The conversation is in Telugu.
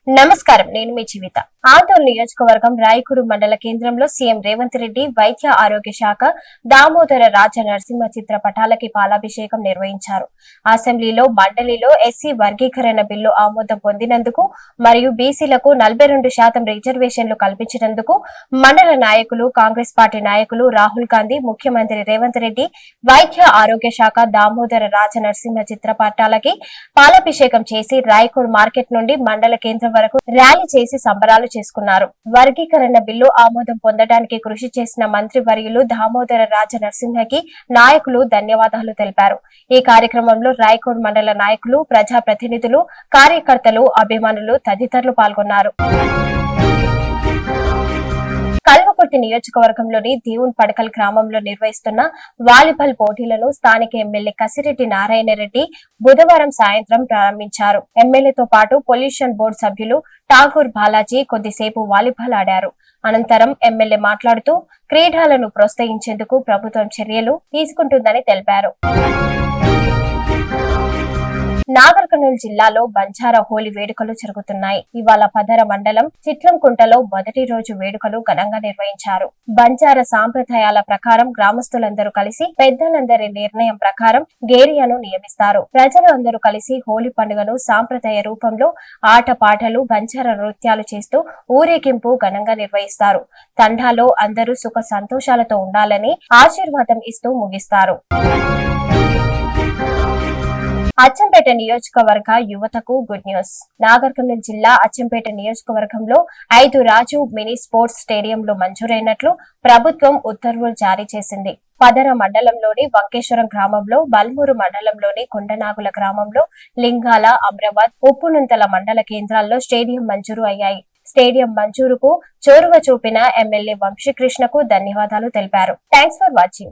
నమస్కారం, నేను మీ జీవిత. ఆందోళన నియోజకవర్గం రాయకూరు మండల కేంద్రంలో సీఎం రేవంత్ రెడ్డి వైద్య ఆరోగ్య శాఖ దామోదర రాజ నరసింహ చిత్ర పటాలకి పాలాభిషేకం నిర్వహించారు. అసెంబ్లీలో మండలిలో ఎస్సీ వర్గీకరణ బిల్లు ఆమోదం పొందినందుకు మరియు బీసీలకు 42% రిజర్వేషన్లు కల్పించినందుకు మండల నాయకులు, కాంగ్రెస్ పార్టీ నాయకులు రాహుల్ గాంధీ, ముఖ్యమంత్రి రేవంత్ రెడ్డి వైద్య ఆరోగ్య శాఖ దామోదర రాజ నరసింహ చిత్ర పటాలకి పాలాభిషేకం చేసి రాయకూర్ మార్కెట్ నుండి మండల కేంద్రం వరకు ర్యాలీ చేసి సంబరాలు చేసుకున్నారు. వర్గీకరణ బిల్లు ఆమోదం పొందడానికి కృషి చేసిన మంత్రి వర్యులు దామోదర రాజ నరసింహకి నాయకులు ధన్యవాదాలు తెలిపారు. ఈ కార్యక్రమంలో రాయకూర్ మండల నాయకులు, ప్రజా ప్రతినిధులు, కార్యకర్తలు, అభిమానులు తదితరులు పాల్గొన్నారు. కల్వకుర్తి నియోజకవర్గంలోని దేవున్ పడకల్ గ్రామంలో నిర్వహిస్తున్న వాలీబాల్ పోటీలను స్థానిక ఎమ్మెల్యే కసిరెడ్డి నారాయణ రెడ్డి బుధవారం సాయంత్రం ప్రారంభించారు. ఎమ్మెల్యేతో పాటు పొల్యూషన్ బోర్డు సభ్యులు ఠాగూర్ బాలాజీ కొద్దిసేపు వాలీబాల్ ఆడారు. అనంతరం ఎమ్మెల్యే మాట్లాడుతూ క్రీడలను ప్రోత్సహించేందుకు ప్రభుత్వం చర్యలు తీసుకుంటుందని తెలిపారు. నాగర్ కర్నూలు జిల్లాలో బంజారా హోలీ వేడుకలు జరుగుతున్నాయి. ఇవాళ పదర మండలం చిట్లంకుంటలో మొదటి రోజు వేడుకలు ఘనంగా నిర్వహించారు. బంజారా సాంప్రదాయాల ప్రకారం గ్రామస్తులందరూ కలిసి పెద్దలందరి నిర్ణయం ప్రకారం గేరియాను నియమిస్తారు. ప్రజలు అందరూ కలిసి హోలీ పండుగను సాంప్రదాయ రూపంలో ఆటపాటలు, బంజారా నృత్యాలు చేస్తూ ఊరేగింపు ఘనంగా నిర్వహిస్తారు. తండాలో అందరూ సుఖ సంతోషాలతో ఉండాలని ఆశీర్వాదం ఇస్తూ ముగిస్తారు. అచ్చంపేట నియోజకవర్గ యువతకు గుడ్ న్యూస్. నాగర్ కర్నూలు జిల్లా అచ్చంపేట నియోజకవర్గంలో 5 రాజీవ్ మినీ స్పోర్ట్స్ స్టేడియంలు మంజూరైనట్లు ప్రభుత్వం ఉత్తర్వులు జారీ చేసింది. పదర మండలంలోని వంకేశ్వరం గ్రామంలో, బల్మూరు మండలంలోని కొండనాగుల గ్రామంలో, లింగాల, అమ్రాబాద్, ఉప్పునుంతల మండల కేంద్రాల్లో స్టేడియం మంజూరు అయ్యాయి. స్టేడియం మంజూరుకు చొరవ చూపిన ఎమ్మెల్యే వంశీకృష్ణకు ధన్యవాదాలు తెలిపారు. Thanks for watching.